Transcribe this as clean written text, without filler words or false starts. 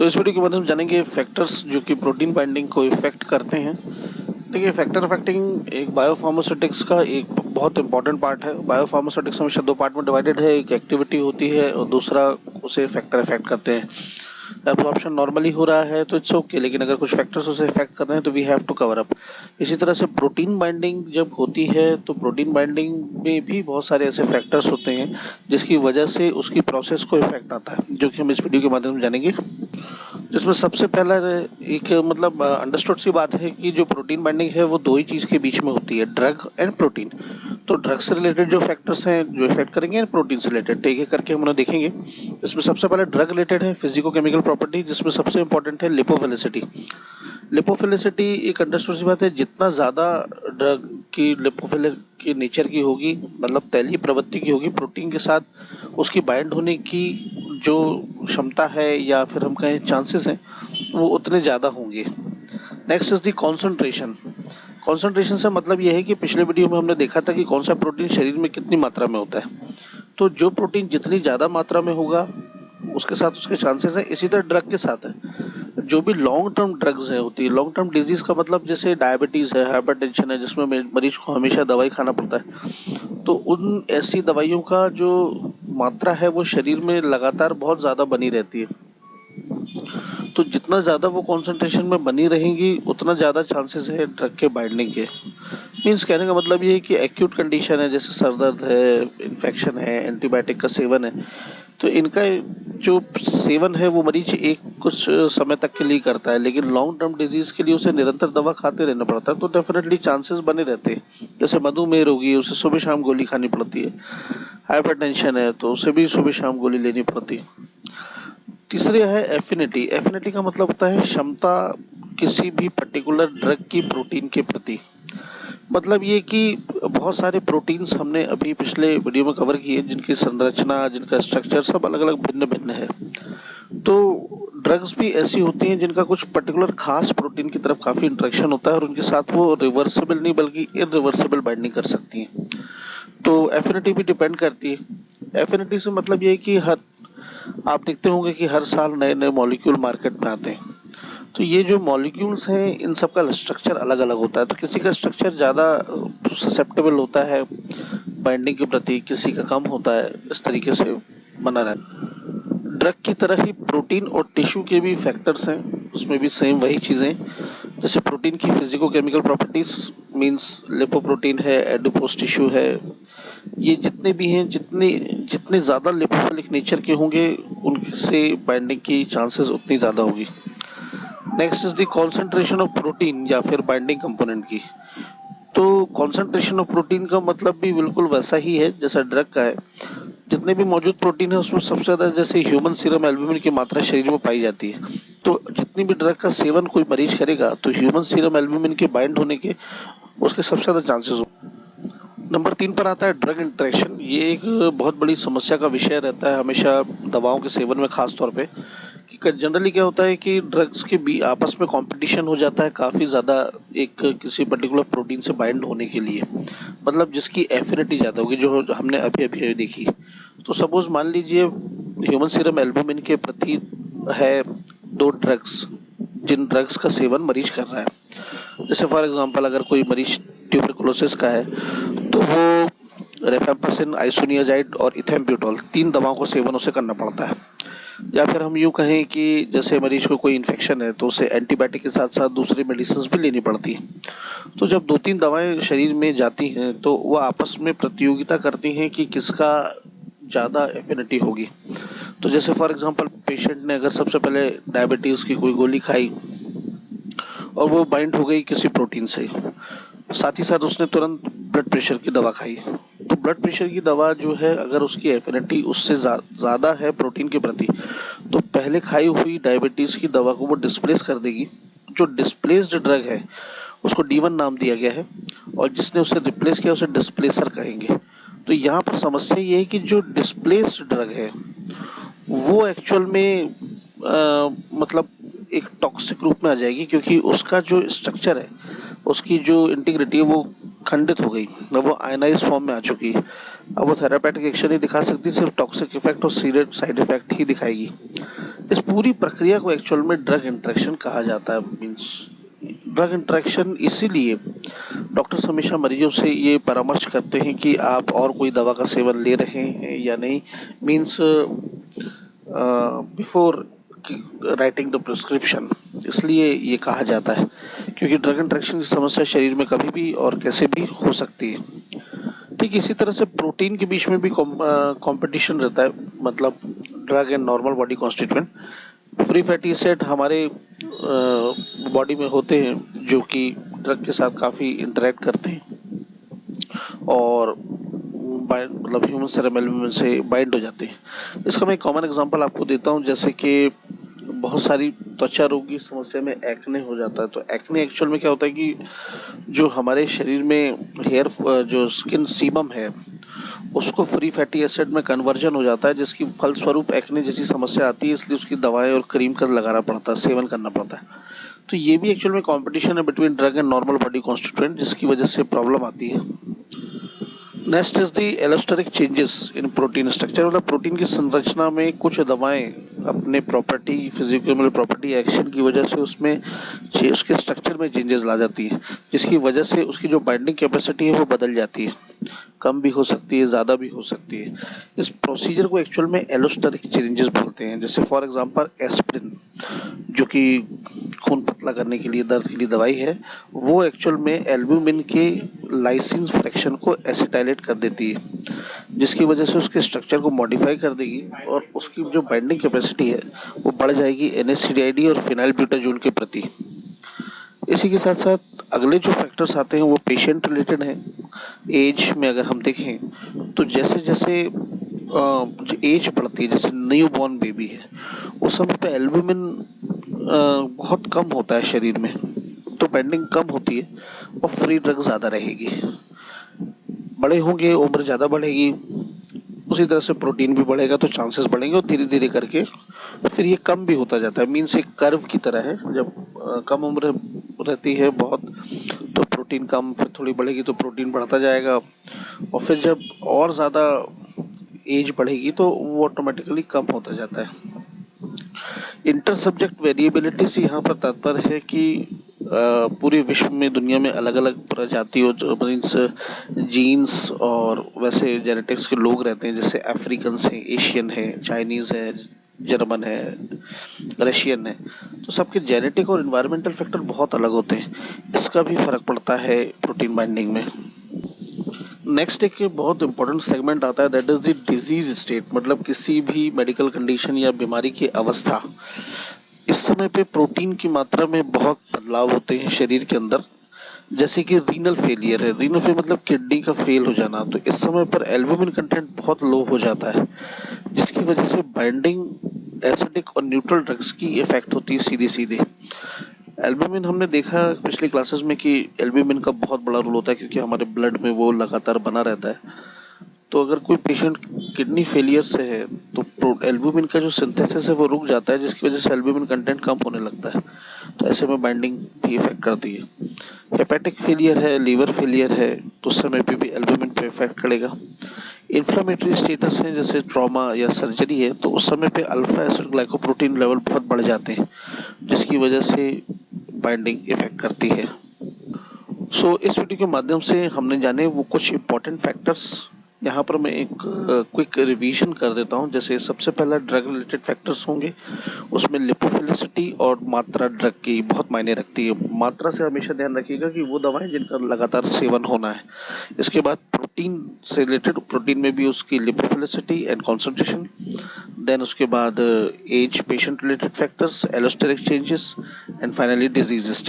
तो इस वीडियो के माध्यम से जानेंगे फैक्टर्स जो कि प्रोटीन बाइंडिंग को इफेक्ट करते हैं। देखिए, फैक्टर अफेक्टिंग एक बायोफार्मास्यूटिक्स का एक बहुत इंपॉर्टेंट पार्ट है। बायोफार्मास्यूटिक्स हमेशा दो पार्ट में डिवाइडेड है, एक एक्टिविटी होती है और दूसरा उसे फैक्टर अफेक्ट करते हैं। एब्जॉर्प्शन नॉर्मली हो रहा है तो इट्स ओके, लेकिन अगर कुछ फैक्टर्स उसे इफेक्ट कर रहे हैं तो we have to cover up. इसी तरह से प्रोटीन बाइंडिंग जब होती है तो प्रोटीन बाइंडिंग में भी बहुत सारे ऐसे फैक्टर्स होते हैं जिसकी वजह से उसकी प्रोसेस को इफेक्ट आता है, जो कि हम इस वीडियो के माध्यम से जानेंगे। जिसमें सबसे पहला एक अंडरस्टूड सी बात है कि जो प्रोटीन बाइंडिंग है वो दो ही चीज के बीच में होती है, ड्रग एंड प्रोटीन। तो ड्रग से रिलेटेड जो फैक्टर्स हैं जो इफेक्ट करेंगे एंड प्रोटीन से रिलेटेड, एक एक करके हम उन्हें देखेंगे। इसमें सबसे पहले ड्रग रिलेटेड है, फिजिको केमिकल प्रॉपर्टी, जिसमें सबसे इंपॉर्टेंट है लिपोफिलिसिटी। लिपोफिलिसिटी एक अंडरस्टूड सी बात है, जितना ज्यादा ड्रग की लिपोफिलिक की नेचर की होगी, मतलब तैलीय प्रवृत्ति की होगी, प्रोटीन के साथ उसकी बाइंड होने की जो क्षमता है या फिर हम कहें चांसेस हैं, वो उतने ज्यादा होंगे। Next is the concentration. Concentration से मतलब यह है कि पिछले वीडियो में हमने देखा था कि कौन सा प्रोटीन शरीर में कितनी मात्रा में होता है। तो जो प्रोटीन जितनी ज्यादा मात्रा में होगा उसके साथ उसके चांसेस है। इसी तरह ड्रग के साथ है, जो भी लॉन्ग टर्म ड्रग्स है होती है, लॉन्ग टर्म डिजीज का मतलब जैसे डायबिटीज है, हाइपरटेंशन है, जिसमें मरीज को हमेशा दवाई खाना पड़ता है, तो उन ऐसी दवाइयों का जो मात्रा है वो शरीर में लगातार बहुत ज्यादा बनी रहती है। तो जितना ज्यादा वो कॉन्सेंट्रेशन में बनी रहेंगी उतना ज्यादा चांसेस है ड्रग के बाइंडिंग के। मीन्स कहने का मतलब ये है कि एक्यूट कंडीशन है, जैसे सर दर्द है, इन्फेक्शन है, एंटीबायोटिक का सेवन है, तो इनका जो सेवन है वो मरीज एक कुछ समय तक के लिए करता है, लेकिन लॉन्ग टर्म डिजीज के लिए उसे निरंतर दवा खाते रहना पड़ता है, तो डेफिनेटली चांसेस बने रहते हैं। जैसे मधुमेह रोगी है, उसे सुबह शाम गोली खानी पड़ती है। हाइपरटेंशन है तो उसे भी सुबह शाम गोली लेनी पड़ती है। तीसरे है एफिनिटी। एफिनिटी का मतलब होता है क्षमता किसी भी पर्टिकुलर ड्रग की प्रोटीन के प्रति। मतलब ये कि बहुत सारे प्रोटीन्स हमने अभी पिछले वीडियो में कवर किए, जिनकी संरचना, जिनका स्ट्रक्चर सब अलग अलग भिन्न भिन्न है। तो ड्रग्स भी ऐसी होती हैं जिनका कुछ पर्टिकुलर खास प्रोटीन की तरफ काफी इंटरेक्शन होता है और उनके साथ वो रिवर्सिबल नहीं बल्कि इरिवर्सिबल बाइंडिंग कर सकती हैं। तो एफिनिटी भी डिपेंड करती है। एफिनिटी से मतलब ये है कि आप देखते होंगे कि हर साल नए नए मॉलिक्यूल मार्केट में आते हैं। तो ये जो मॉलिक्यूल्स हैं इन सब का स्ट्रक्चर अलग अलग होता है, तो किसी का स्ट्रक्चर ज्यादा ससेप्टेबल होता है बाइंडिंग के प्रति, किसी का कम होता है, इस तरीके से बना रहता है। ड्रग की तरह ही प्रोटीन और टिश्यू के भी फैक्टर्स हैं, उसमें भी सेम वही चीजें। जैसे प्रोटीन की physico chemical properties, means lipoprotein है, एडिपोज टिश्यू है, ये जितने भी हैं, जितने जितने ज्यादा लिपोफिलिक नेचर के होंगे उनसे बाइंडिंग की चांसेस उतनी ज्यादा होगी। Next is the concentration of protein या फिर बाइंडिंग कंपोनेंट की। तो कॉन्सेंट्रेशन ऑफ प्रोटीन का मतलब भी बिल्कुल वैसा ही है जैसा ड्रग का है। जितने भी मौजूद प्रोटीन है उसमें सबसे ज्यादा जैसे ह्यूमन सीरम एल्ब्यूमिन की मात्रा शरीर में पाई जाती है। तो जितनी भी ड्रग का सेवन कोई मरीज करेगा तो ह्यूमन सीरम एल्ब्यूमिन के बाइंड होने के उसके सबसे ज्यादा चांसेस हो। नंबर 3 पर आता है ड्रग इंटरेक्शन। ये एक बहुत बड़ी समस्या का विषय रहता है हमेशा दवाओं के सेवन में, खास तौर पे कि जनरली क्या होता है कि ड्रग्स के भी आपस में कंपटीशन हो जाता है काफी ज्यादा, एक किसी पर्टिकुलर प्रोटीन से बाइंड होने के लिए, मतलब जिसकी एफिनिटी ज्यादा होगी, जो हमने अभी अभी देखी। तो सपोज मान लीजिए ह्यूमन सीरम एल्बुमिन के प्रति है दो ड्रग्स, जिन ड्रग्स का सेवन मरीज कर रहा है। जैसे फॉर एग्जांपल अगर कोई मरीज ट्यूबरकुलोसिस का है तो वो रेफेम्पासिन, आइसोनियाजाइड और इथेम्ब्यूटोल, 3 दवाओं का सेवन उसे करना पड़ता है। या फिर हम यूं कहें कि जैसे मरीज को कोई इन्फेक्शन है तो उसे एंटीबायोटिक के साथ साथ दूसरी मेडिसिन भी लेनी पड़ती है। तो जब 2-3 दवाएं शरीर में जाती हैं तो वह आपस में प्रतियोगिता करती हैं कि किसका ज्यादा एफिनिटी होगी। तो जैसे फॉर एग्जांपल पेशेंट ने अगर सबसे पहले डायबिटीज की कोई गोली खाई और वो बाइंड हो गई किसी प्रोटीन से, साथ ही साथ उसने तुरंत ब्लड प्रेशर की दवा खाई, तो ब्लड प्रेशर की दवा जो है अगर उसकी एफिनिटी उससे ज्यादा है प्रोटीन के प्रति, तो पहले खाई हुई डायबिटीज की दवा को वो डिस्प्लेस कर देगी। जो डिस्प्लेस्ड ड्रग है उसको D1 नाम दिया गया है और जिसने उसे रिप्लेस किया उसे डिस्प्लेसर कहेंगे। तो यहाँ पर समस्या ये है कि जो डिस्प्लेस्ड ड्रग है वो एक्चुअल में मतलब एक टॉक्सिक रूप में आ जाएगी, क्योंकि उसका जो स्ट्रक्चर है, उसकी जो इंटीग्रिटी है वो खंडित हो गई, वो आयनाइज फॉर्म में आ चुकी है। अब वो थेरापेटिक एक्शन ही दिखा सकती, सिर्फ टॉक्सिक इफेक्ट और सीरियस साइड इफेक्ट ही दिखाएगी। इस पूरी प्रक्रिया को एक्चुअल में ड्रग इंटरेक्शन कहा जाता है। मीन्स ड्रग इंटरेक्शन इसीलिए डॉक्टर्स हमेशा मरीजों से ये परामर्श करते हैं कि आप और कोई दवा का सेवन ले रहे हैं या नहीं, means before writing the prescription. इसलिए ये कहा जाता है क्योंकि ड्रग इंटरेक्शन की समस्या शरीर में कभी भी और कैसे भी हो सकती है। ठीक इसी तरह से प्रोटीन के बीच में भी कंपटीशन रहता है, मतलब drug and normal body constituent. Free fatty acid हमारे बॉडी में होते हैं जो कि ड्रग के साथ काफ़ी इंटरेक्ट करते हैं और मतलब ह्यूमन सेरम एल्ब्यूमिन से बाइंड हो जाते हैं। इसका मैं एक कॉमन एग्जांपल आपको देता हूं, जैसे कि बहुत सारी त्वचा रोग की समस्या में एक्ने हो जाता है। तो एक्ने एक्चुअल में क्या होता है कि जो हमारे शरीर में हेयर जो स्किन सीबम है उसको फ्री फैटी एसिड में कन्वर्जन हो जाता है, जिसकी फलस्वरूप एक्ने जैसी समस्या आती है। इसलिए उसकी दवाएं और क्रीम का लगाना पड़ता है, सेवन करना पड़ता है। तो ये भी एक्चुअल में कंपटीशन है between drug and normal body constituent, जिसकी वजह से प्रॉब्लम आती है। Next is the allosteric changes in protein structure, मतलब प्रोटीन की संरचना में कुछ दवाएं अपने प्रॉपर्टी फिजिकल प्रॉपर्टी एक्शन की वजह से उसमें उसके स्ट्रक्चर में चेंजेस ला जाती है, जिसकी वजह से उसकी जो बाइंडिंग कैपेसिटी है वो बदल जाती है, कम भी हो सकती है, ज़्यादा भी हो सकती है। इस प्रोसीजर को एक्चुअल में एलोस्टेरिक चेंजेस बोलते हैं। जैसे फॉर एग्जांपल एस्पिरिन जो कि खून पतला करने के लिए, दर्द के लिए दवाई है, वो एक्चुअल में एल्ब्यूमिन के लाइसिन फ्रैक्शन को एसिटाइलेट कर देती है, जिसकी वजह से उसके स्ट्रक्चर को मॉडिफाई कर देगी और उसकी जो बाइंडिंग कैपेसिटी है वो बढ़ जाएगी NSAID और फिनाइल ब्यूटाजोल के प्रति। इसी के साथ साथ अगले जो फैक्टर्स आते हैं वो पेशेंट रिलेटेड हैं। एज में अगर हम देखें तो जैसे जैसे जो एज बढ़ती है, जैसे न्यू बॉर्न बेबी है, उस समय पे एल्ब्यूमिन बहुत कम होता है शरीर में, तो बाइंडिंग कम होती है और फ्री ड्रग ज़्यादा रहेगी। बड़े होंगे, उम्र ज़्यादा बढ़ेगी, उसी तरह से प्रोटीन भी बढ़ेगा, तो चांसेस बढ़ेंगे और धीरे धीरे करके फिर ये कम भी होता जाता है। मीन्स एक कर्व की तरह है, जब कम उम्र रहती है बहुत तो प्रोटीन कम, फिर थोड़ी बढ़ेगी तो प्रोटीन बढ़ता जाएगा और फिर जब और ज़्यादा एज बढ़ेगी तो वो ऑटोमेटिकली कम होता जाता है। इंटर सब्जेक्ट वेरिएबिलिटी से यहाँ पर तात्पर्य है कि पूरे विश्व में दुनिया में अलग अलग प्रजातियों मीन्स जीन्स और वैसे जेनेटिक्स के लोग रहते हैं, जैसे अफ्रीकन्स हैं, एशियन है, चाइनीज़ है, जर्मन है, रशियन है। तो सबके जेनेटिक और इन्वायरमेंटल फैक्टर बहुत अलग होते हैं, इसका भी फर्क पड़ता है प्रोटीन बाइंडिंग में। नेक्स्ट एक बहुत इंपॉर्टेंट सेगमेंट आता है, that is the disease state, मतलब किसी भी मेडिकल कंडीशन या बीमारी की अवस्था। इस समय पे प्रोटीन की मात्रा में बहुत बदलाव होते हैं शरीर के अंदर। जैसे कि रीनल फेलियर है, रीनल फेलियर मतलब किडनी का फेल हो जाना, तो इस समय पर एल्ब्यूमिन कंटेंट बहुत लो हो जाता है, जिसकी वजह से बाइंडिंग एसिडिक और न्यूट्रल ड्रग्स की इफेक्ट होती है सीधे सीधे। एल्ब्यूमिन हमने देखा पिछली क्लासेस में कि एल्ब्यूमिन का बहुत बड़ा रोल होता है, क्योंकि हमारे ब्लड में वो लगातार बना रहता है। तो अगर कोई पेशेंट किडनी फेलियर से है तो एल्ब्यूमिन का जो सिंथेसिस है वो रुक जाता है, जिसकी वजह से एल्ब्यूमिन कंटेंट कम होने लगता है, तो ऐसे में बाइंडिंग भी इफेक्ट करती है। हेपेटिक फेलियर है, लीवर फेलियर है, तो उस समय पे भी एल्ब्यूमिन पे इफेक्ट करेगा। इन्फ्लेमेटरी स्टेटस है, जैसे ट्रॉमा या सर्जरी है, तो उस समय पे अल्फा एसिड ग्लाइकोप्रोटीन लेवल बहुत बढ़ जाते हैं, जिसकी वजह से बाइंडिंग इफेक्ट करती है। सो इस वीडियो के माध्यम से हमने जाने वो कुछ इंपॉर्टेंट फैक्टर्स। यहाँ पर मैं एक क्विक रिवीजन कर देता हूँ। जैसे सबसे पहला ड्रग रिलेटेड फैक्टर्स होंगे, उसमें लिपोफिलिसिटी और मात्रा ड्रग की बहुत मायने रखती है। मात्रा से हमेशा ध्यान रखिएगा कि वो दवाएं जिनका लगातार सेवन होना है। इसके बाद प्रोटीन से रिलेटेड, प्रोटीन में भी उसकी लिपोफिलिसिटी एंड कॉन्सेंट्रेशन, देन उसके बाद age, patient related factors, allosteric changes and finally disease state.